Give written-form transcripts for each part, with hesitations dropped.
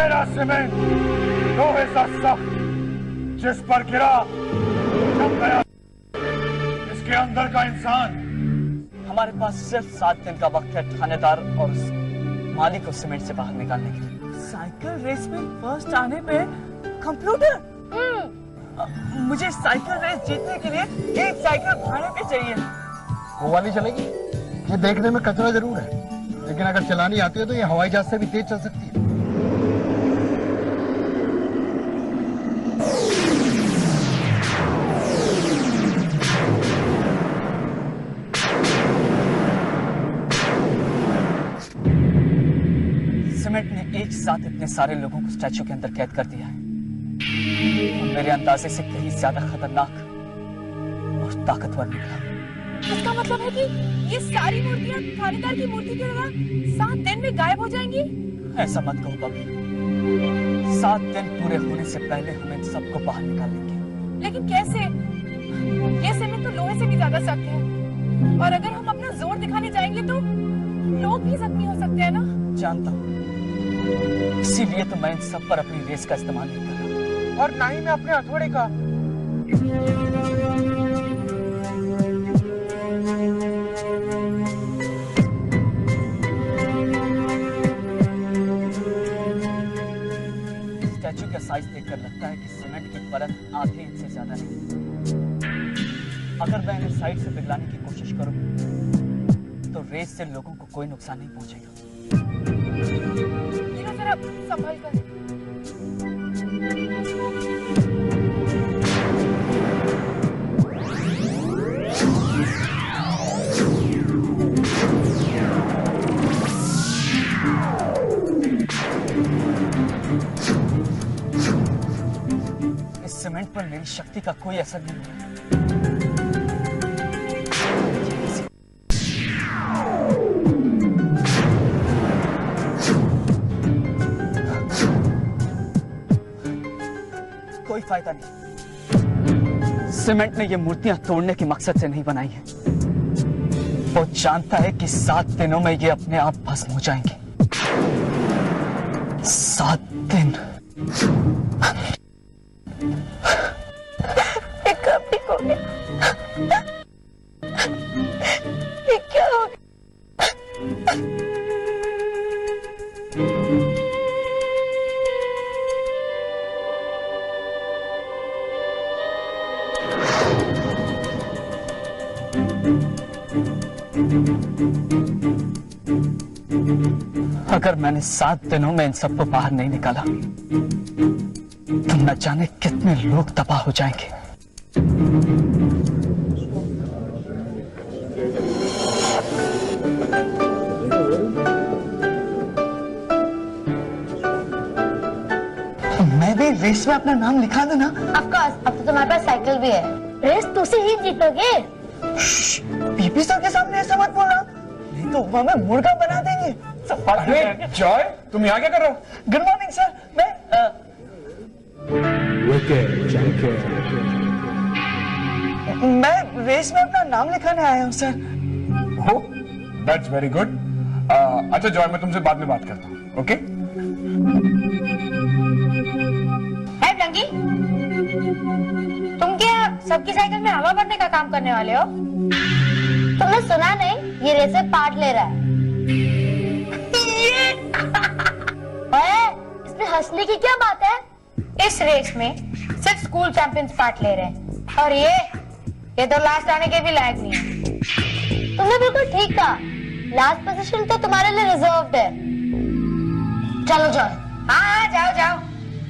मेरा सीमेंट लोहे सा सख्त जिस पर गिरा जम गया इसके अंदर का इंसान। हमारे पास सिर्फ 7 दिन का वक्त है थानेदार और मालिक को सीमेंट से बाहर निकालने के लिए। साइकिल रेस में फर्स्ट आने पे कंप्यूटर। मुझे साइकिल रेस जीतने के लिए एक साइकिल भाड़े पे चाहिए। वो वाली चलेगी? ये देखने में कचरा जरूर है, लेकिन अगर चलानी आती है तो ये हवाई जहाज से भी तेज चल सकती है। सीमेंट ने एक साथ इतने सारे लोगों को स्टैचू के अंदर कैद कर दिया है। मेरे अंदाजे से कहीं ज्यादा खतरनाक और ताकतवर निकला। इसका मतलब है कि ये सारी मूर्तियां थानेदार की मूर्ति की तरह 7 दिन में गायब हो जाएंगी? ऐसा मत कहो बबली। 7 दिन पूरे होने से पहले हम इन सबको बाहर निकाल लेंगे। लेकिन कैसे? ये सीमेंट तो लोहे से भी ज्यादा सख्त है, और अगर हम अपना जोर दिखाने जाएंगे तो लोग भी जख्मी हो सकते हैं ना? जानता हूँ, इसीलिए तो मैं इन सब पर अपनी रेस का इस्तेमाल नहीं कर रहा, और ना ही मैं अपने हथौड़े का। स्टैचू का साइज देखकर लगता है कि सीमेंट की परत आधे इंच से ज्यादा नहीं। अगर मैं इन्हें साइड से पिघलाने की कोशिश करूं तो रेस से लोगों को कोई नुकसान नहीं पहुंचेगा। जरा संभल कर। इस सीमेंट पर मेरी शक्ति का कोई असर नहीं हुआ। कोई फायदा नहीं। सीमेंट ने ये मूर्तियां तोड़ने के मकसद से नहीं बनाई है। वो जानता है कि 7 दिनों में ये अपने आप भस्म हो जाएंगे। 7 दिन। ये क्या हो गया? अगर मैंने 7 दिनों में इन सबको बाहर नहीं निकाला तो न जाने कितने लोग तबाह हो जाएंगे। मैं भी रेस में अपना नाम लिखा दूं ना? ऑफ कोर्स, अब तो तुम्हारे पास साइकिल भी है। रेस तुझसे ही जीतोगे। पीपी सर के सामने ऐसा मत बोलना, नहीं तो वो हमें मुर्गा बना देंगे। अरे जॉय, तुम यहाँ क्या कर रहे हो? Good morning sir. मैं रेस में अपना नाम लिखाने आया हूँ सर। हो, दैट्स वेरी गुड। अच्छा जॉय, मैं तुमसे बाद में बात करता हूँ, ओके? है ब्लंकी, तुम क्या सबकी साइकिल में हवा भरने का काम करने वाले हो? तुमने सुना नहीं, ये रेस में पार्ट ले रहा है। इसमें हंसने की क्या बात है? इस रेस में सिर्फ स्कूल चैंपियंस पार्ट ले रहे हैं, और ये तो लास्ट आने के भी लायक नहीं है। तुमने बिल्कुल ठीक कहा, लास्ट पोजीशन तो तुम्हारे लिए रिजर्व्ड है। चलो जाओ। हाँ, जाओ।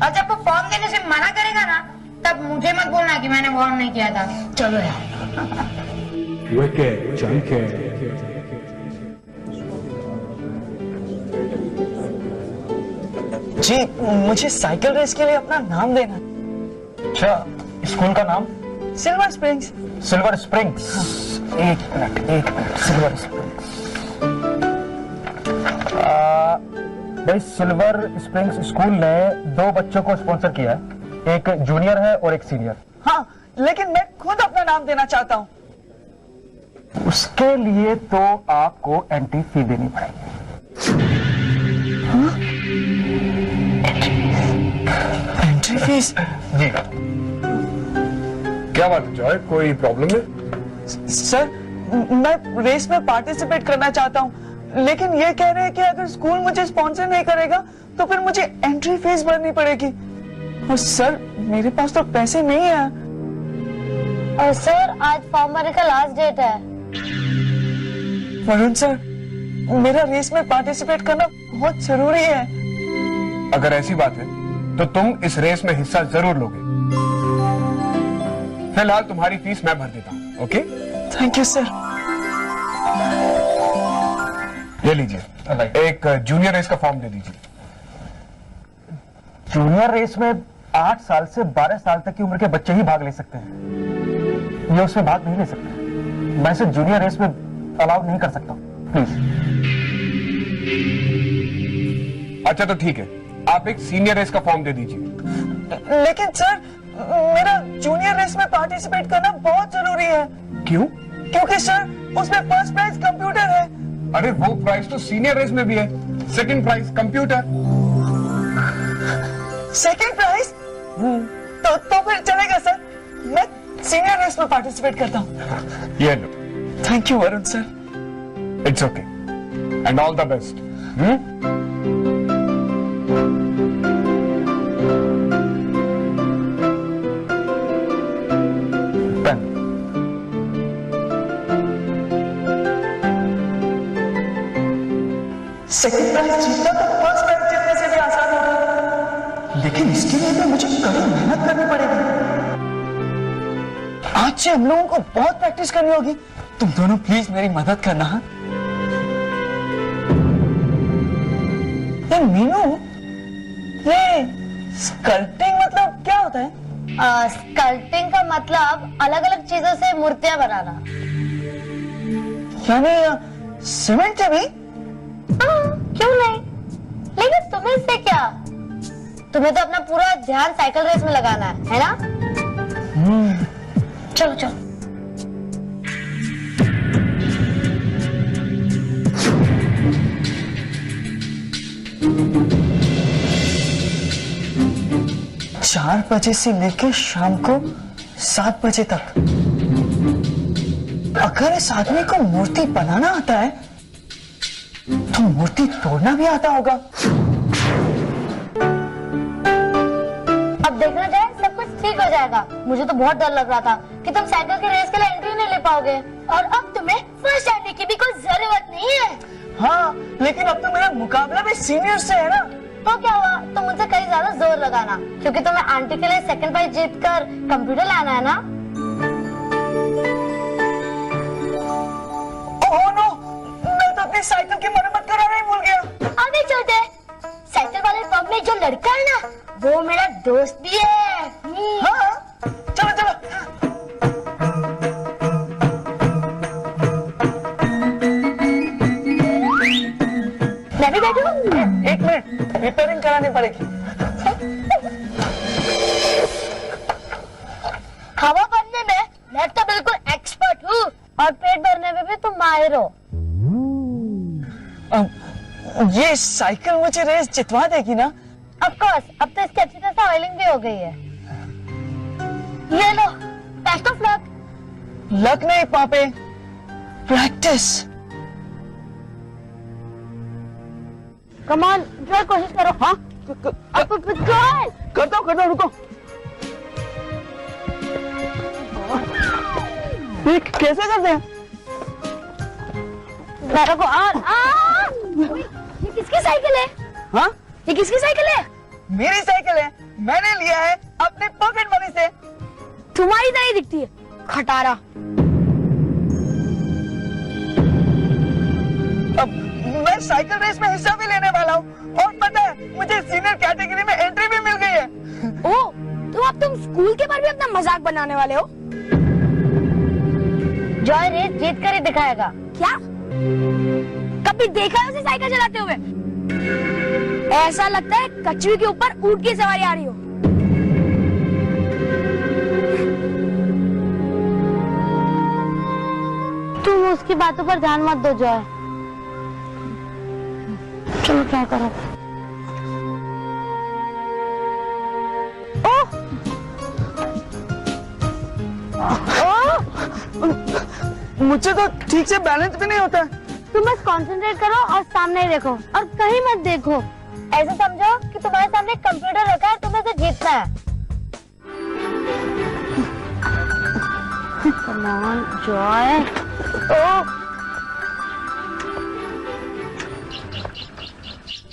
और जब वो फॉर्म देने से मना करेगा ना, तब मुझे मत बोलना कि मैंने वार्न नहीं किया था। चलो यार। जी, मुझे साइकिल रेस के लिए अपना नाम देना। अच्छा, स्कूल का नाम? Silver springs. Silver springs. एक मिनट, सिल्वर स्प्रिंग्स। भाई, सिल्वर स्प्रिंग्स स्कूल ने 2 बच्चों को स्पॉन्सर किया है, एक जूनियर है और एक सीनियर। हाँ, लेकिन मैं खुद अपना नाम देना चाहता हूँ। उसके लिए तो आपको एंट्री फी देनी पड़ेगी। हाँ? प्लीज। जी क्या बात है जॉय, कोई प्रॉब्लम है? सर मैं रेस में पार्टिसिपेट करना चाहता हूँ, लेकिन ये कह रहे हैं कि अगर स्कूल मुझे स्पॉन्सर नहीं करेगा तो फिर मुझे एंट्री फीस भरनी पड़ेगी। और सर मेरे पास तो पैसे नहीं है। और सर आज फॉर्म भरने का लास्ट डेट है। वरुण सर, मेरा रेस में पार्टिसिपेट करना बहुत जरूरी है। अगर ऐसी बात है तो तुम इस रेस में हिस्सा जरूर लोगे। फिलहाल तुम्हारी फीस मैं भर देता हूँ, ओके? Thank you sir. ये लीजिए, एक जूनियर रेस का फॉर्म दे दीजिए। जूनियर रेस में 8 साल से 12 साल तक की उम्र के बच्चे ही भाग ले सकते हैं, ये उसमें भाग नहीं ले सकते। मैं इसे जूनियर रेस में अलाउ नहीं कर सकता, प्लीज। अच्छा तो ठीक है, आप एक सीनियर रेस का फॉर्म दे दीजिए। लेकिन सर मेरा जूनियर रेस में पार्टिसिपेट करना बहुत जरूरी है। क्यों? क्योंकि सर उसमें फर्स्ट प्राइज कंप्यूटर है। अरे वो प्राइस तो सीनियर रेस में भी है। Second prize computer. Second prize? तो फिर चलेगा सर, मैं सीनियर रेस में पार्टिसिपेट करता हूँ। ये लो। Thank you Varun sir. It's okay and all the best. Second prize जीतना तो फर्स्ट प्राइज जीतने से भी आसान होगा, लेकिन इसके लिए तो मुझे कड़ी मेहनत करनी पड़ेगी। आज से हम लोगों को बहुत प्रैक्टिस करनी होगी। तुम दोनों प्लीज मेरी मदद करना। हाँ? ये मीनू, ये स्कल्पटिंग मतलब क्या होता है? स्कल्पटिंग का मतलब अलग अलग चीजों से मूर्तियां बनाना। यानी सीमेंट से भी? क्यों नहीं, लेकिन तुम्हें से क्या? तुम्हें तो अपना पूरा ध्यान साइकिल रेस में लगाना है ना? चलो चलो। चार बजे से लेकर शाम को 7 बजे तक। अगर इस आदमी को मूर्ति बनाना आता है तो मूर्ति तोड़ना भी आता होगा। अब देखना जाए सब कुछ ठीक हो जाएगा। मुझे तो बहुत डर लग रहा था कि तुम साइकिल की रेस के लिए एंट्री नहीं ले पाओगे, और अब तुम्हें फर्स्ट आने की भी कोई जरूरत नहीं है। हाँ, लेकिन अब तो मेरा मुकाबला भी सीनियर से है ना। तो क्या हुआ, तुम मुझसे कहीं ज्यादा जोर लगाना, क्योंकि तुम्हें आंटी के लिए सेकंड प्राइज जीतकर कंप्यूटर लाना है ना। ओह नो, मैं तो अपनी साइकिल की मरम्मत कराना ही भूल गया। आगे चलते हैं। साइकिल वाले पंप में जो लड़का है ना, वो मेरा दोस्त भी है। हाँ, चलो चलो। मैं भी बैठूं? एक मिनट, रिपेयरिंग करानी पड़ेगी। हवा भरने में मैं तो बिल्कुल एक्सपर्ट हूँ, और पेट भरने में भी तुम माहिर हो। ये साइकिल मुझे रेस जितवा देगी ना? ऑफ कोर्स, अब तो इसकी अच्छी तरह से ऑयलिंग भी हो गई है। ये लो, बेस्ट ऑफ लक। लक नहीं पापे, प्रैक्टिस। कम ऑन, जो कोशिश करो। हाँ, जॉय, करता हूँ, रुको। ये कैसे करते हैं? मेरे को ये किसकी साइकिल है? हाँ, ये किसकी साइकिल है? मेरी साइकिल है, मैंने लिया है अपने पॉकेट मनी से। तुम्हारी तरह दिखती है, खटारा। अब मैं साइकिल रेस में हिस्सा भी लेने वाला हूँ, और पता है मुझे सीनियर कैटेगरी में एंट्री भी मिल गई है। ओह, तो अब तुम स्कूल के बारे में अपना मजाक बनाने वाले हो? जॉय रेस जीत कर ही दिखाएगा। क्या? कभी देखा है उसे साइकिल चलाते हुए? ऐसा लगता है कछुए के ऊपर ऊंट की सवारी आ रही हो। तुम उसकी बातों पर ध्यान मत दो जॉय। चलो क्या करो। ओह, मुझे तो ठीक से बैलेंस भी नहीं होता है। तुम बस कंसंट्रेट करो और सामने ही देखो और कहीं मत देखो। ऐसे समझो कि तुम्हारे सामने कंप्यूटर रखा है, तुम्हें उसे जीतना है। Come on, Joy.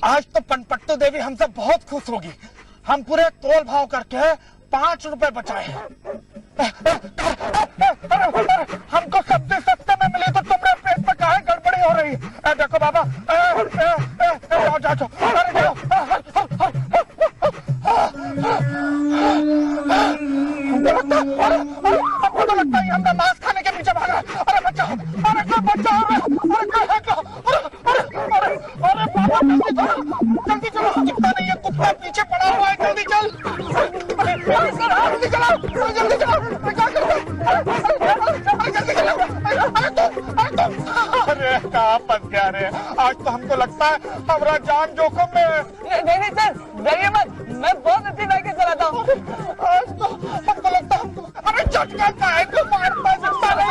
आज तो पनपट्टू देवी हमसे बहुत खुश होगी। हम पूरे तोल भाव करके 5 रुपए बचाए हैं। हमको सब्जी सस्ते में मिली तो तुम्हारे पेट में काहे गड़बड़ी हो रही है? देखो बाबा, जाओ जाओ जाओ, अरे जाओ। हमको तो लगता है हमने मांस खाने के पीछे भागा। अरे बचाओ, अरे कोई बचाओ, अरे कोई है क्या? अरे बाबा जल्दी चलो, दिखता नहीं है, कुत्ता पीछे पड़ा हुआ है, जल्दी चल। जल्दी चलो, जल्दी चलो, अरे कहाँ फंस गया रे? आज तो हमको लगता है हमारा जान जोखिम में। नहीं सर, डरिए मत, मैं बहुत अच्छी बाइक चलाता हूँ। आज तो हमको लगता है हमको, अरे झटका पाए तो मारता सकता है।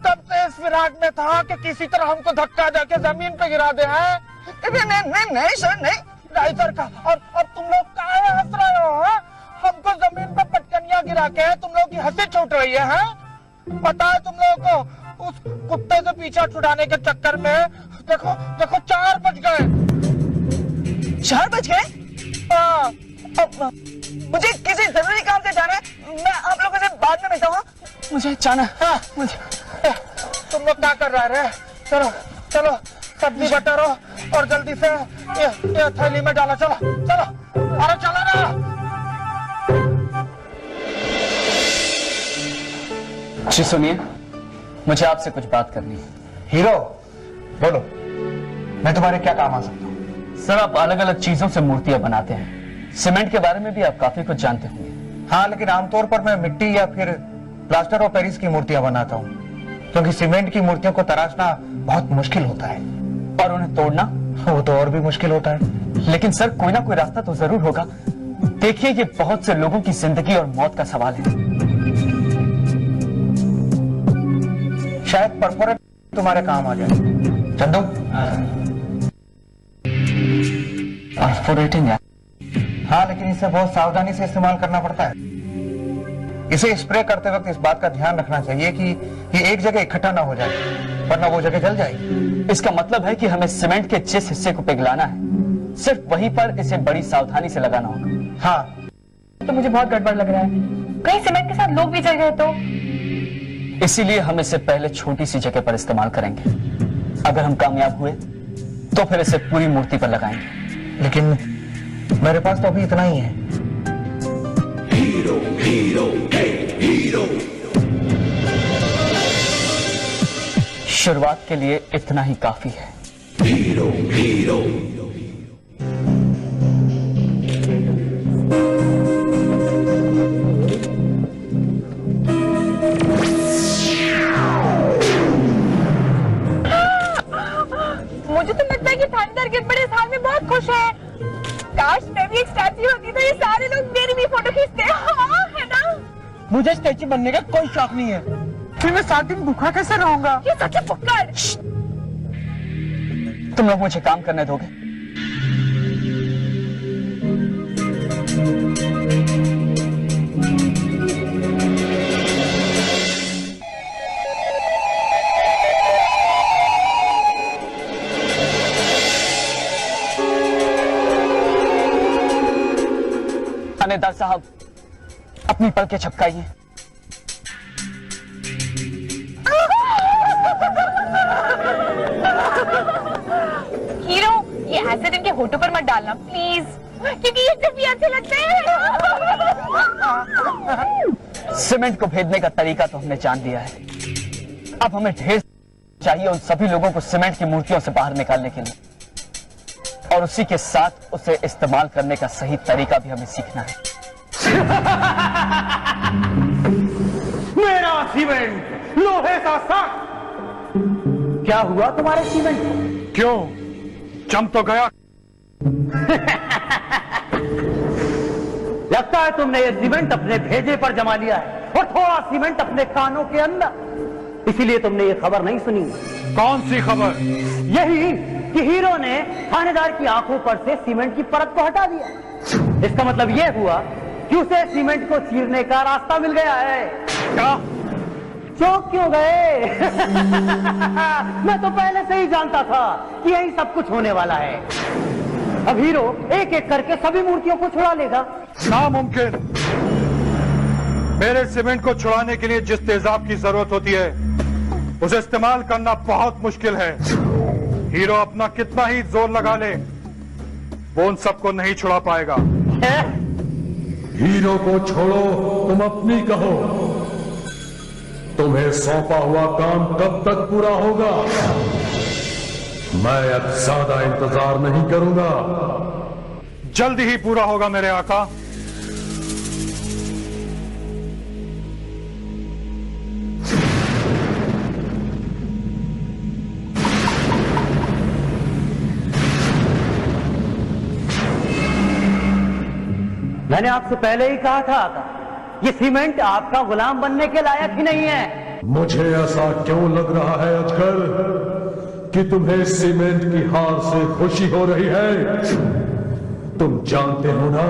तब से इस फिराक में था कि किसी तरह हमको धक्का देके जमीन पे गिरा दे हैं। नहीं सर, नहीं सर का। और तुम लोग काहे हंस रहे हो? हमको जमीन पे पटकनिया गिरा के तुम लोग की हंसी छूट रही है? पता है तुम लोगों को उस कुत्ते से पीछा छुड़ाने के चक्कर में देखो 4 बज गए। 4 बज गए? मुझे किसी जरूरी काम से जाना है, मैं आप लोगों से बाद में मिलता हूँ। मुझे जाना है। मुझे तुम लोग क्या कर रहे हैं? चलो चलो, सब्जी बटारो और जल्दी से ये थैली में डालो। चलो चलो, अरे चलो ना। जी सुनिए, मुझे आपसे कुछ बात करनी है। हीरो बोलो, मैं तुम्हारे क्या काम आ सकता हूँ? सर, आप अलग अलग चीजों से मूर्तियां बनाते हैं। सीमेंट के बारे में भी आप काफी कुछ जानते होंगे। हाँ, लेकिन आमतौर पर मैं मिट्टी या फिर प्लास्टर ऑफ पेरिस की मूर्तियां बनाता हूँ, क्योंकि सीमेंट की मूर्तियों को तराशना बहुत मुश्किल होता है और उन्हें तोड़ना, वो तो और भी मुश्किल होता है। लेकिन सर कोई ना कोई रास्ता तो जरूर होगा। देखिए, ये बहुत से लोगों की जिंदगी और मौत का सवाल है। शायद परफोरेट तुम्हारे काम आ जाए। चंदू, परफोरेटिंग है? हाँ, लेकिन इसे बहुत सावधानी से इस्तेमाल करना पड़ता है। इसे स्प्रे करते वक्त इस बात का ध्यान रखना चाहिए कि ये एक जगह इकट्ठा ना हो जाए, वरना वो जगह जल जाएगी। इसका मतलब है कि हमें सीमेंट के जिस हिस्से को पिघलाना है, सिर्फ वहीं पर इसे बड़ी सावधानी से लगाना होगा। हाँ, तो मुझे बहुत गड़बड़ लग रहा है, कहीं सीमेंट के साथ लोग भी जल गए तो? इसीलिए हम इसे पहले छोटी सी जगह पर इस्तेमाल करेंगे। अगर हम कामयाब हुए तो फिर इसे पूरी मूर्ति पर लगाएंगे। लेकिन मेरे पास तो अभी इतना ही है। शुरुआत के लिए इतना ही काफी है। मुझे तो लगता है कि थंडर के बड़े साल में बहुत खुश है। काश मैं भी एक स्टैच्यू होती तो ये सारे लोग मेरी भी फोटो खींचते। हाँ, है ना? मुझे स्टैच्यू बनने का कोई शौक नहीं है। फिर मैं 7 दिन भूखा कैसे रहूंगा? ये सच फुक्कर। तुम लोग मुझे काम करने दोगे? थानेदार साहब, अपनी पलकें झपकाइए। हीरो, ये एसिड इनके होठों पर मत डालना प्लीज, क्योंकि ये जब भी अच्छे लगते हैं। सीमेंट को भेदने का तरीका तो हमने जान लिया है। अब हमें ढेर चाहिए उन सभी लोगों को सीमेंट की मूर्तियों से बाहर निकालने के लिए, और उसी के साथ उसे इस्तेमाल करने का सही तरीका भी हमें सीखना है। मेरा सीमेंट लोहे सा सख्त, क्या हुआ तुम्हारे सीमेंट को? क्यों, जम तो गया? लगता है तुमने ये सीमेंट अपने भेजे पर जमा लिया है और थोड़ा सीमेंट अपने कानों के अंदर, इसीलिए तुमने ये खबर नहीं सुनी। कौन सी खबर? यही कि हीरो ने थानेदार की आंखों पर से सीमेंट की परत को हटा दिया। इसका मतलब यह हुआ कि उसे सीमेंट को चीरने का रास्ता मिल गया है। क्या? चौंक क्यों गए? मैं तो पहले से ही जानता था कि यही सब कुछ होने वाला है। अब हीरो एक एक करके सभी मूर्तियों को छुड़ा लेगा। नामुमकिन। मेरे सीमेंट को छुड़ाने के लिए जिस तेजाब की जरूरत होती है उसे इस्तेमाल करना बहुत मुश्किल है। हीरो अपना कितना ही जोर लगा ले, वो उन सबको नहीं छुड़ा पाएगा। हीरो को छोड़ो, तुम अपनी कहो। तुम्हें सौंपा हुआ काम कब तक पूरा होगा? मैं अब ज्यादा इंतजार नहीं करूंगा। जल्दी ही पूरा होगा मेरे आका। मैंने आपसे पहले ही कहा था आका, ये सीमेंट आपका गुलाम बनने के लायक ही नहीं है। मुझे ऐसा क्यों लग रहा है अजगर कि तुम्हें सीमेंट की हार से खुशी हो रही है? तुम जानते हो ना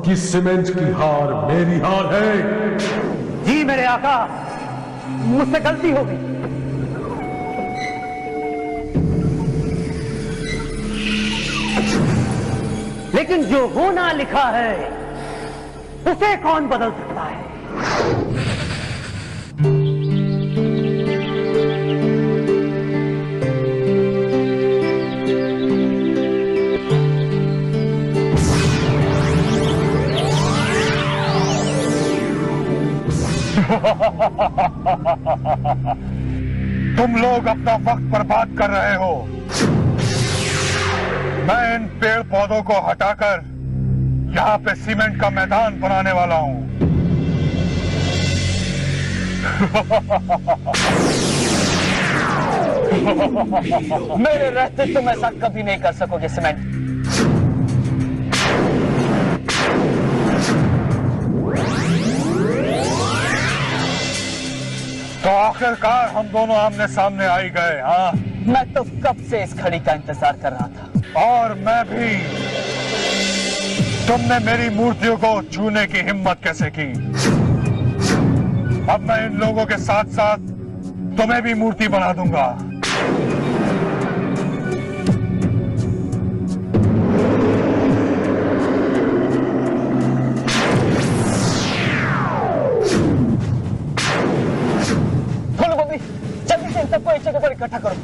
कि सीमेंट की हार मेरी हार है। जी मेरे आका, मुझसे गलती हो गई। लेकिन जो होना लिखा है उसे कौन बदल सकता है? तुम लोग अपना वक्त बर्बाद कर रहे हो। मैं इन पेड़ पौधों को हटाकर यहाँ पे सीमेंट का मैदान बनाने वाला हूँ। मेरे रहते तुम ऐसा कभी नहीं कर सकोगे सीमेंट। तो आखिरकार हम दोनों आमने सामने आ ही गए। हाँ, मैं तो कब से इस घड़ी का इंतजार कर रहा था। और मैं भी। तुमने मेरी मूर्तियों को छूने की हिम्मत कैसे की? अब मैं इन लोगों के साथ साथ तुम्हें भी मूर्ति बना दूंगा। जल्दी से इन सबको एक जगह पर इकट्ठा करो।